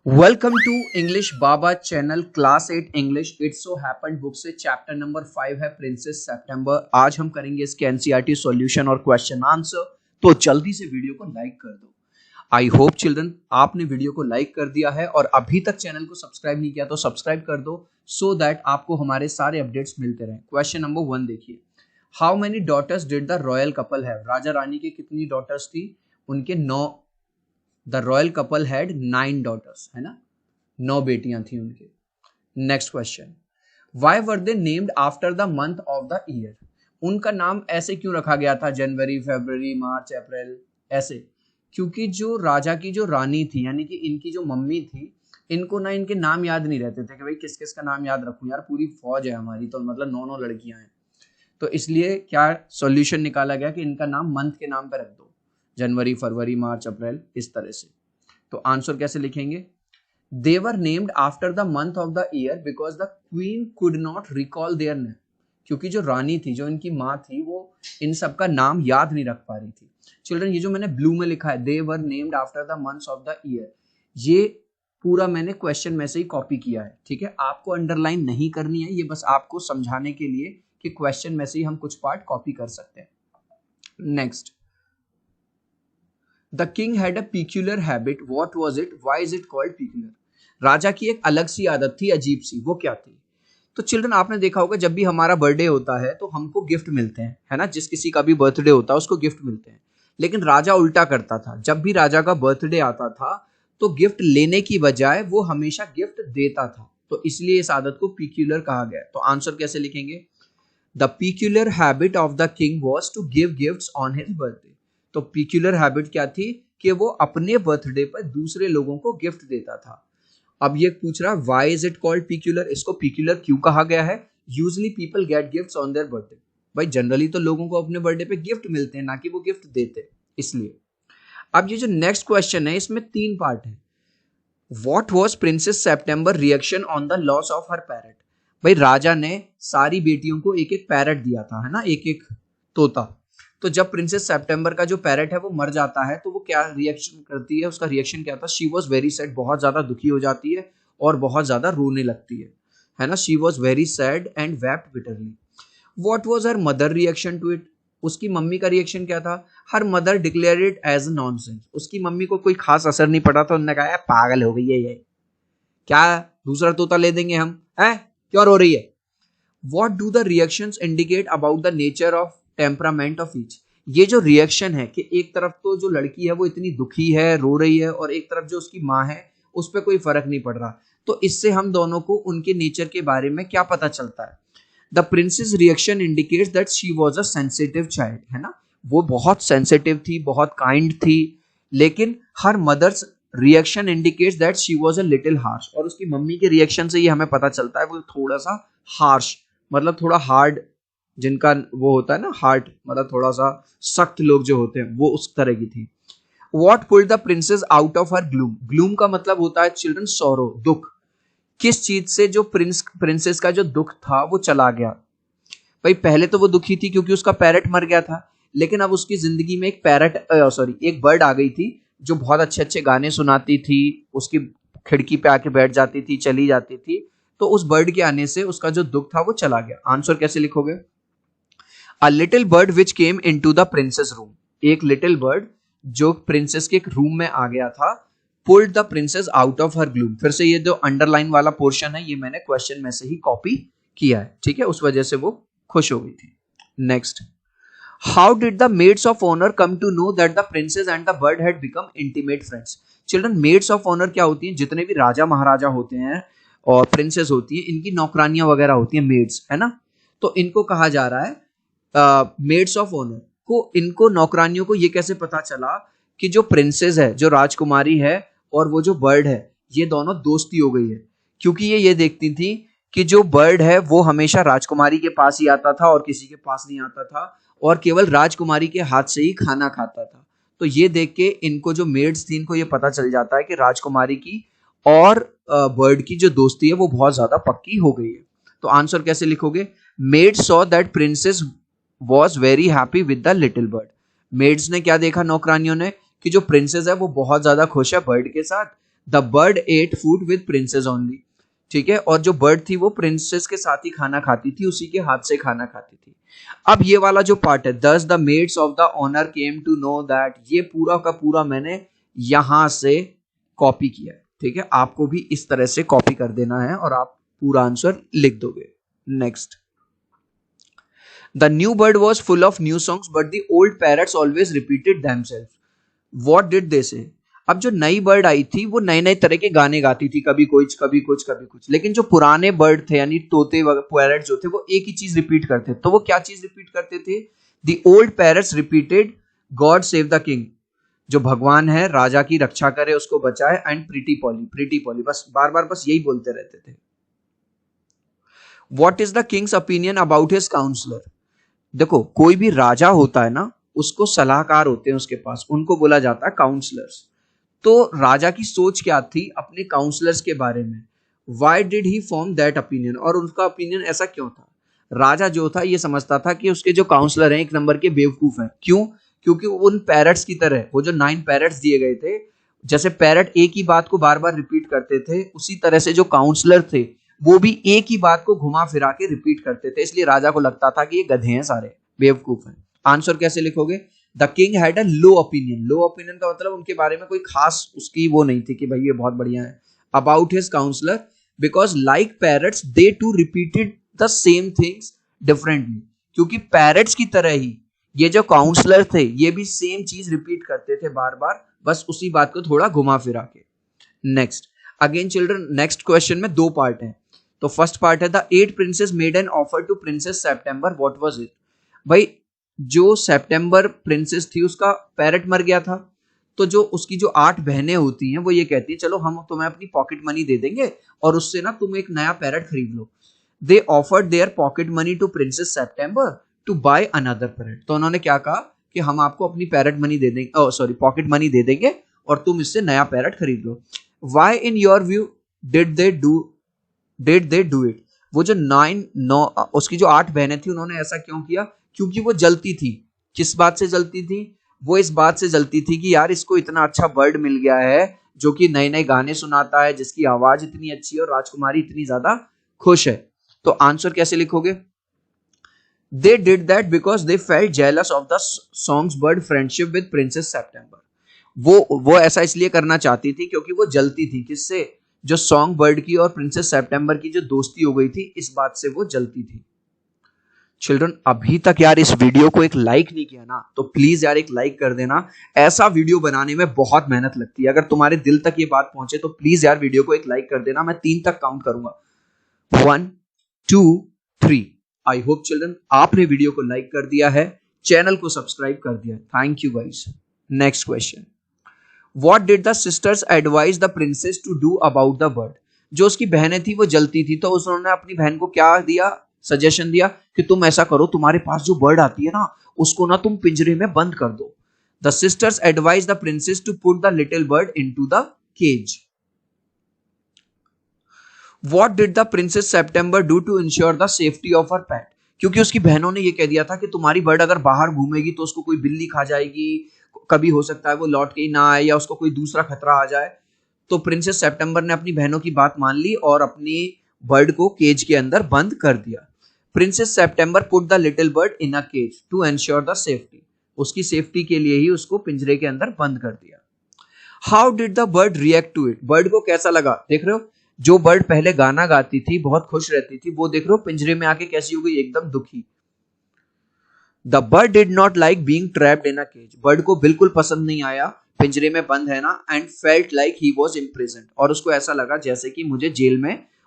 Welcome to English Baba channel class 8 English. It's so happened book से chapter number 5 है princess September. आज हम करेंगे इसके एनसीईआरटी सॉल्यूशन और क्वेश्चन आंसर। तो जल्दी से वीडियो को लाइक कर दो। आई होप चिल्ड्रन आपने वीडियो को लाइक कर दिया है और अभी तक चैनल को सब्सक्राइब नहीं किया तो सब्सक्राइब कर दो सो दैट आपको हमारे सारे अपडेट्स मिलते रहें। क्वेश्चन नंबर 1 देखिए, how many daughters did the royal couple have? राजा रानी की कितनी डॉटर्स थी? उनके 9। The royal couple had 9 daughters, है ना, 9 बेटियां थी उनके। Next question, why were they named after the month of the year? उनका नाम ऐसे क्यों रखा गया था? जनवरी, फरवरी, मार्च, अप्रैल, ऐसे? क्योंकि जो राजा की जो रानी थी यानी कि इनकी जो मम्मी थी, इनको ना इनके नाम याद नहीं रहते थे कि भाई किस किस का नाम याद रखूं, यार पूरी फौज है हमारी, तो मतलब 9 लड़कियां हैं। तो इसलिए क्या सॉल्यूशन निकाला गया कि इनका नाम मंथ के नाम पे रख दो, जनवरी, फरवरी, मार्च, अप्रैल, इस तरह से। तो आंसर कैसे लिखेंगे? They were named after the month of the year because the queen could not recall their name. क्योंकि जो रानी थी, जो इनकी माँ थी, वो इन सब का नाम याद नहीं रख पा रही थी। चिल्ड्रन, ये जो मैंने ब्लू में लिखा है, they were named after the months of the year, ये पूरा मैंने क्वेश्चन में से ही कॉपी किया है, ठीक है। आपको अंडरलाइन नहीं करनी है, ये बस आपको समझाने के लिए कि क्वेश्चन में से ही हम कुछ पार्ट कॉपी कर सकते हैं। Next, the king had a peculiar habit, what was it, why is it called peculiar? राजा की एक अलग सी आदत थी, अजीब सी, वो क्या थी? तो चिल्ड्रन, आपने देखा होगा जब भी हमारा बर्थडे होता है तो हमको गिफ्ट मिलते हैं, है ना। जिस किसी का भी बर्थडे होता है उसको गिफ्ट मिलते हैं। लेकिन राजा उल्टा करता था, जब भी राजा का बर्थडे आता था तो गिफ्ट लेने की बजाय वो हमेशा गिफ्ट देता था। तो इसलिए इस आदत को पीक्यूलर कहा गया। तो आंसर कैसे लिखेंगे? The peculiar habit of the king was to give gifts on his birthday. तो पीक्यूलर हैबिट क्या थी? कि वो अपने बर्थडे पर दूसरे लोगों को गिफ्ट देता था। अब ये पूछ रहा है व्हाई इज इट कॉल्ड पीक्यूलर? इसको पीक्यूलर क्यों कहा गया है? Usually people get gifts on their birthday. भाई जनरली तो लोगों को अपने बर्थडे पे गिफ्ट मिलते हैं, ना कि वो गिफ्ट देते, इसलिए। अब ये जो नेक्स्ट क्वेश्चन है इसमें 3 पार्ट है। What was princess September reaction on the loss of her parrot? भाई राजा ने सारी बेटियों को एक एक पैरट दिया था, है ना, एक एक तोता। तो जब प्रिंसेस सितंबर का जो पैरट है वो मर जाता है तो वो क्या रिएक्शन करती है? उसका रिएक्शन क्या था? शी वॉज वेरी सैड, बहुत ज्यादा दुखी हो जाती है और बहुत ज्यादा रोने लगती है ना। She was very sad and wept bitterly. What was her mother reaction to it? उसकी मम्मी का रिएक्शन क्या था? Her mother declared it as nonsense. उसकी मम्मी को कोई खास असर नहीं पड़ा था, उन्होंने कहा पागल हो गई है ये, क्या दूसरा तोता ले देंगे हम, है, क्यों रो रही है? What do the reactions indicate about the nature of temperament of each? ये जो रिएक्शन है कि एक तरफ तो जो लड़की है वो इतनी दुखी है, रो रही है, और एक तरफ जो उसकी माँ है उस पर कोई फर्क नहीं पड़ रहा, तो इससे हम दोनों को उनके नेचर के बारे में क्या पता चलता है? The princess reaction indicates that she was a sensitive child, है ना, वो बहुत सेंसिटिव थी, बहुत काइंड थी। लेकिन her mother's reaction indicates that she was a little harsh, और उसकी मम्मी के रिएक्शन से ये हमें पता चलता है वो थोड़ा सा हार्श, मतलब थोड़ा हार्ड, जिनका वो होता है ना हार्ट, मतलब थोड़ा सा सख्त लोग जो होते हैं, वो उस तरह की थी। What pulled the princess out of her gloom? gloom का मतलब होता है चिल्ड्रन sorrow, दुख। किस चीज से जो प्रिंसेस का जो दुख था वो चला गया? भाई पहले तो वो दुखी थी क्योंकि उसका पैरट मर गया था, लेकिन अब उसकी जिंदगी में एक एक बर्ड आ गई थी जो बहुत अच्छे अच्छे गाने सुनाती थी, उसकी खिड़की पे आके बैठ जाती थी, चली जाती थी। तो उस बर्ड के आने से उसका जो दुख था वो चला गया। आंसर कैसे लिखोगे? A little bird which came into the princess room. एक लिटिल बर्ड जो प्रिंसेस के एक रूम में आ गया था, pulled the princess out of her gloom. फिर से ये जो अंडरलाइन वाला पोर्शन है ये मैंने क्वेश्चन में से ही कॉपी किया है, ठीक है, उस वजह से वो खुश हो गई थी। Next, how did the maids of honour come to know that the princess and the bird had become intimate friends? Children, maids of honour क्या होती हैं? जितने भी राजा महाराजा होते हैं और प्रिंसेस होती है, इनकी नौकरानियां वगैरह होती हैं, मेड्स, है ना। तो इनको कहा जा रहा है मेड्स ऑफ ऑनर को। इनको नौकरानियों को ये कैसे पता चला कि जो प्रिंसेस है, जो राजकुमारी है, और वो जो बर्ड है, ये दोनों दोस्ती हो गई है? क्योंकि ये देखती थी कि जो बर्ड है वो हमेशा राजकुमारी के पास ही आता था और किसी के पास नहीं आता था, और केवल राजकुमारी के हाथ से ही खाना खाता था। तो ये देख के इनको जो मेड्स थी, इनको ये पता चल जाता है कि राजकुमारी की और बर्ड की जो दोस्ती है वो बहुत ज्यादा पक्की हो गई है। तो आंसर कैसे लिखोगे? Maid saw that princess was very happy with the little bird. Maids ने क्या देखा, नौकरानियों ने, कि जो प्रिंसेस है वो बहुत ज्यादा खुश है बर्ड के साथ। The bird ate food with princess only, ठीक है, और जो बर्ड थी वो प्रिंसेस के साथ ही खाना खाती थी, उसी के हाथ से खाना खाती थी। अब ये वाला जो पार्ट है, thus the maids of the honour came to know that, ये पूरा का पूरा मैंने यहां से कॉपी किया है, ठीक है, आपको भी इस तरह से कॉपी कर देना है और आप पूरा आंसर लिख दोगे। Next, the new bird was full of new songs but the old parrots always repeated themself, what did they say. अब जो नई बर्ड आई थी वो नए नए तरह के गाने गाती थी, कभी कुछ कभी कुछ कभी कुछ, लेकिन जो पुराने बर्ड थे यानी तोते पैरट जो थे वो एक ही चीज रिपीट करते, तो वो क्या चीज रिपीट करते थे, the old parrots repeated God save the king, जो भगवान है राजा की रक्षा करे उसको बचाए, एंड प्रीटी पॉली, बस बार बार बस यही बोलते रहते थे। What is the king's opinion about his counsellor, देखो कोई भी राजा होता है ना उसको सलाहकार होते हैं उसके पास, उनको बोला जाता है काउंसलर्स। तो राजा की सोच क्या थी अपने काउंसलर्स के बारे में, why did he form that opinion, और उसका ओपिनियन ऐसा क्यों था। राजा जो था ये समझता था कि उसके जो काउंसलर हैं एक नंबर के बेवकूफ हैं, क्यों, क्योंकि उन पैरट्स की तरह वो जो 9 पैरट्स दिए गए थे, जैसे पैरट एक ही बात को बार बार रिपीट करते थे, उसी तरह से जो काउंसलर थे वो भी एक ही बात को घुमा फिरा के रिपीट करते थे, इसलिए राजा को लगता था कि ये गधे हैं सारे, बेवकूफ हैं। आंसर कैसे लिखोगे, the king had a low opinion, low opinion का मतलब उनके बारे में कोई खास उसकी वो नहीं थी कि भाई ये बहुत बढ़िया है, about his counsellor because like parrots they to repeated the same things differently, क्योंकि पैरट्स की तरह ही ये जो काउंसलर थे ये भी सेम चीज रिपीट करते थे बार बार, बस उसी बात को थोड़ा घुमा फिरा के। Next, again children next question में 2 पार्ट हैं, तो फर्स्ट पार्ट है the 8 princess made an offer to princess September, what was it. भाई जो सेप्टेम्बर प्रिंसेस थी उसका पैरट मर गया था, तो जो उसकी जो 8 बहनें होती हैं वो ये कहती है चलो हम तुम्हें अपनी पॉकेट मनी दे देंगे और उससे ना तुम एक नया पैरट खरीद लो। They offered their pocket money to princess September to buy another parrot, तो उन्होंने क्या कहा कि हम आपको अपनी पैरट मनी दे देंगे, सॉरी पॉकेट मनी दे देंगे और तुम इससे नया पैरट खरीद लो। Why in your view did they do it, वो जो 9 उसकी जो 8 बहनें थी उन्होंने ऐसा क्यों किया, क्योंकि वो जलती थी, किस बात से जलती थी, वो इस बात से जलती थी कि यार इसको इतना अच्छा बर्ड मिल गया है जो कि नए नए गाने सुनाता है, जिसकी आवाज इतनी अच्छी है और राजकुमारी इतनी ज्यादा खुश है। तो आंसर कैसे लिखोगे, they did that because they felt jealous of the songs bird friendship with princess September, वो ऐसा इसलिए करना चाहती थी क्योंकि वो जलती थी, किससे, जो सॉन्ग बर्ड की और प्रिंसेस सेप्टेम्बर की जो दोस्ती हो गई थी इस बात से वो जलती थी। चिल्ड्रन अभी तक यार इस वीडियो को एक लाइक नहीं किया ना, तो प्लीज यार एक लाइक कर देना, ऐसा वीडियो बनाने में बहुत मेहनत लगती है, अगर तुम्हारे दिल तक ये बात पहुंचे तो प्लीज यार वीडियो को एक लाइक कर देना, मैं 3 तक काउंट करूंगा, 1 2 3। आई होप चिल्ड्रन आपने वीडियो को लाइक कर दिया है, चैनल को सब्सक्राइब कर दिया है, thank you guys. Next question, what did the sisters advise the princess to do about the bird, जो उसकी बहनें थी वो जलती थी, तो उन्होंने अपनी बहन को क्या दिया, सजेशन दिया कि तुम ऐसा करो, तुम्हारे पास जो बर्ड आती है ना उसको ना तुम पिंजरे में बंद कर दो। The sisters advise the princess to put the little bird into the cage. What did the princess September do to ensure the safety of her pet, क्योंकि उसकी बहनों ने ये कह दिया था कि तुम्हारी बर्ड अगर बाहर घूमेगी तो उसको कोई बिल्ली खा जाएगी, कभी हो सकता है वो लौट के ही ना आए या उसको कोई दूसरा खतरा आ जाए, तो प्रिंसेस सेप्टेम्बर ने अपनी बहनों की बात मान ली और अपनी बर्ड को केज के अंदर बंद कर दिया। Princess September put the little bird in a cage to ensure the safety, उसकी सेफ्टी के लिए ही उसको पिंजरे के अंदर बंद कर दिया। How did the bird react to it, bird को कैसा लगा, देख रहे हो जो बर्ड पहले गाना गाती थी बहुत खुश रहती थी, वो देख रहे हो पिंजरे में आके कैसी हो गई, एकदम दुखी। The bird did not like being trapped in a cage, bird को बिल्कुल पसंद नहीं आया पिंजरे में बंद है ना, and felt like he was imprisoned, और उसको ऐसा लगा जैसे कि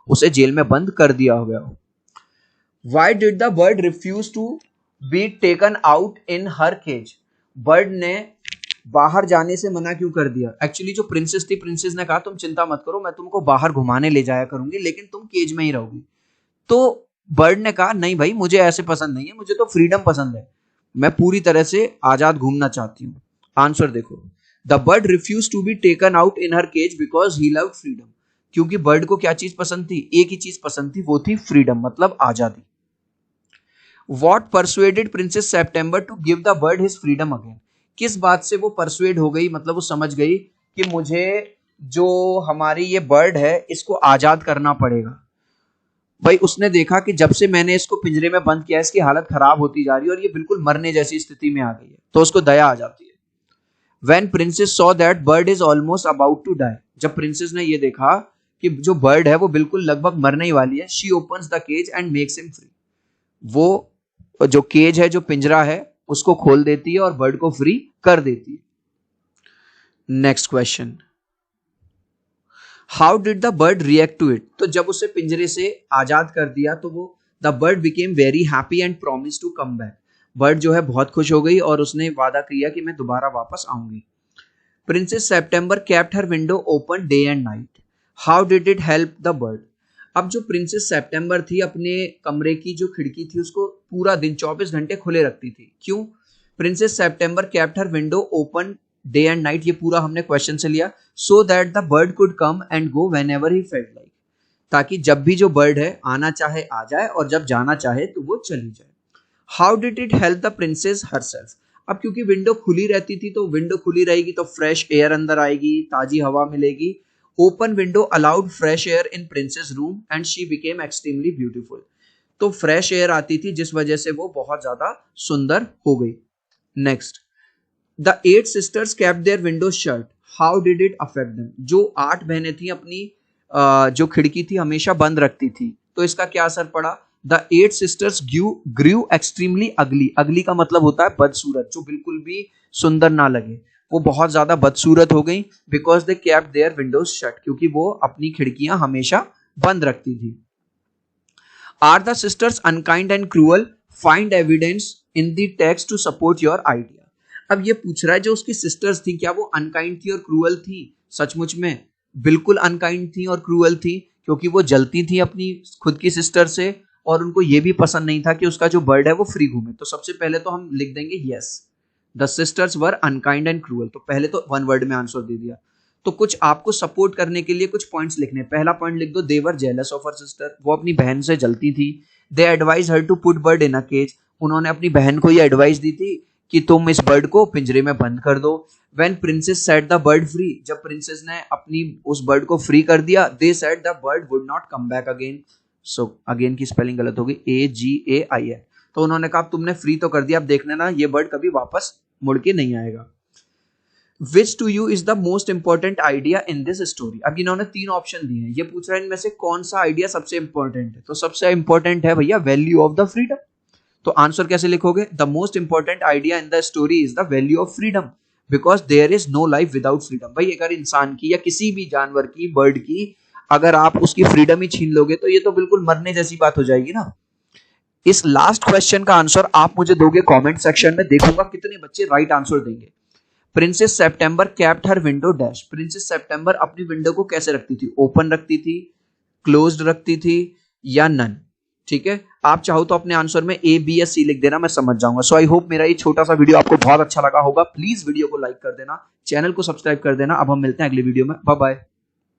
उसे जेल में बंद कर दिया हो गया हो। Why did the bird refuse to be taken out in her cage? Bird ने बाहर जाने से मना क्यों कर दिया, एक्चुअली जो प्रिंसेस थी, प्रिंसेस ने कहा तुम चिंता मत करो मैं तुमको बाहर घुमाने ले जाया करूंगी लेकिन तुम केज में ही रहोगी, तो बर्ड ने कहा नहीं भाई मुझे ऐसे पसंद नहीं है, मुझे तो फ्रीडम पसंद है, मैं पूरी तरह से आजाद घूमना चाहती हूँ। आंसर देखो, the bird refuse to be taken out in her cage because he loved freedom, क्योंकि बर्ड को क्या चीज पसंद थी, एक ही चीज पसंद थी, वो थी फ्रीडम मतलब आजादी। What persuaded Princess September to give the bird his freedom again? किस बात से वो परसुएड हो गई, मतलब वो समझ गई कि मुझे जो हमारी ये बर्ड है इसको आजाद करना पड़ेगा। भाई उसने देखा कि जब से मैंने इसको पिंजरे में बंद किया इसकी हालत खराब होती जा रही है और ये बिल्कुल मरने जैसी स्थिति में आ गई है, तो उसको दया आ जाती है। When princess saw that bird is almost about to die, जब प्रिंसेस ने ये देखा कि जो बर्ड है वो बिल्कुल लगभग मरने ही वाली है, she opens the cage and makes him free, वो जो केज है, जो पिंजरा है, उसको खोल देती है और बर्ड को फ्री कर देती है। Next question, how did the bird react to it? तो जब उसे पिंजरे से आजाद कर दिया तो वो the bird became very happy and promise to come back, bird जो है बहुत खुश हो गई और उसने वादा किया कि मैं दोबारा वापस आऊंगी। Princess September kept her window open day and night, how did it help the bird? अब जो प्रिंसेस सेप्टेम्बर थी अपने कमरे की जो खिड़की थी उसको पूरा दिन 24 घंटे खुले रखती थी। क्यों? Princess September kept her window open day and night, ये पूरा हमने क्वेश्चन से लिया, so that the bird could come and go whenever he felt like, ताकि जब भी जो बर्ड है आना चाहे आ जाए और जब जाना चाहे तो वो चली जाए। How did it help the princess herself? अब क्योंकि विंडो खुली रहती थी तो विंडो खुली रहेगी तो फ्रेश एयर अंदर आएगी, ताजी हवा मिलेगी। Open window allowed fresh air in princess room and she became extremely beautiful, तो फ्रेश एयर आती थी जिस वजह से वो बहुत ज्यादा सुंदर हो गई। Next, the 8 sisters kept their windows shut, how did it affect them? जो 8 बहनें थी अपनी जो खिड़की थी हमेशा बंद रखती थी, तो इसका क्या असर पड़ा? द 8 सिस्टर्स ग्रू एक्सट्रीमली अगली, अगली का मतलब होता है बदसूरत, जो बिल्कुल भी सुंदर ना लगे, वो बहुत ज्यादा बदसूरत हो गई। Because they kept their windows shut, क्योंकि वो अपनी खिड़कियां हमेशा बंद रखती थी। Are the sisters unkind and cruel, find evidence in the text to support your idea. अब ये पूछ रहा है जो उसकी सिस्टर्स थी क्या वो अनकाइंड थी और क्रूअल थी? सचमुच में बिल्कुल अनकाइंड थी और क्रूअल थी, क्योंकि वो जलती थी अपनी खुद की सिस्टर से और उनको ये भी पसंद नहीं था कि उसका जो बर्ड है वो फ्री घूमे। तो सबसे पहले तो हम लिख देंगे yes, the sisters were unkind and cruel, तो पहले तो वन वर्ड में आंसर दे दिया। तो कुछ आपको सपोर्ट करने के लिए कुछ पॉइंट्स लिखने। पहला पॉइंट लिख दो, they were jealous of her sister, वो अपनी बहन से जलती थी। They advise her to put bird in a cage, उन्होंने अपनी बहन को ये एडवाइस दी थी कि तुम इस बर्ड को पिंजरे में बंद कर दो। When princess set the bird free, जब प्रिंसेस ने अपनी उस बर्ड को फ्री कर दिया, they set the bird would not come back again, so again की स्पेलिंग गलत होगी, AGAIN, तो उन्होंने कहा तुमने फ्री तो कर दिया, अब देखने ना ये बर्ड कभी वापस मुड़ के नहीं आएगा। Which to you is the most important idea in this story? अब इन्होंने 3 ऑप्शन दिए हैं, ये पूछ रहा है इनमें से कौन सा आइडिया सबसे इंपॉर्टेंट है, तो सबसे इंपॉर्टेंट है भैया वैल्यू ऑफ द फ्रीडम। तो आंसर कैसे लिखोगे? The most important idea in the story is the value of freedom, because there is no life without freedom. भाई अगर इंसान की या किसी भी जानवर की, बर्ड की, अगर आप उसकी फ्रीडम ही छीन लोगे तो ये तो बिल्कुल मरने जैसी बात हो जाएगी ना। इस लास्ट क्वेश्चन का आंसर आप मुझे दोगे कमेंट सेक्शन में, देखूंगा कितने बच्चे राइट आंसर देंगे। Princess September kept her window dash, princess September अपनी विंडो को कैसे रखती थी? ओपन रखती थी, क्लोज्ड रखती थी या नन? ठीक है, आप चाहो तो अपने आंसर में A, B या C लिख देना, मैं समझ जाऊंगा। सो आई होप मेरा ये छोटा सा वीडियो आपको बहुत अच्छा लगा होगा। प्लीज वीडियो को लाइक कर देना, चैनल को सब्सक्राइब कर देना। अब हम मिलते हैं अगली वीडियो में, बाय बाय।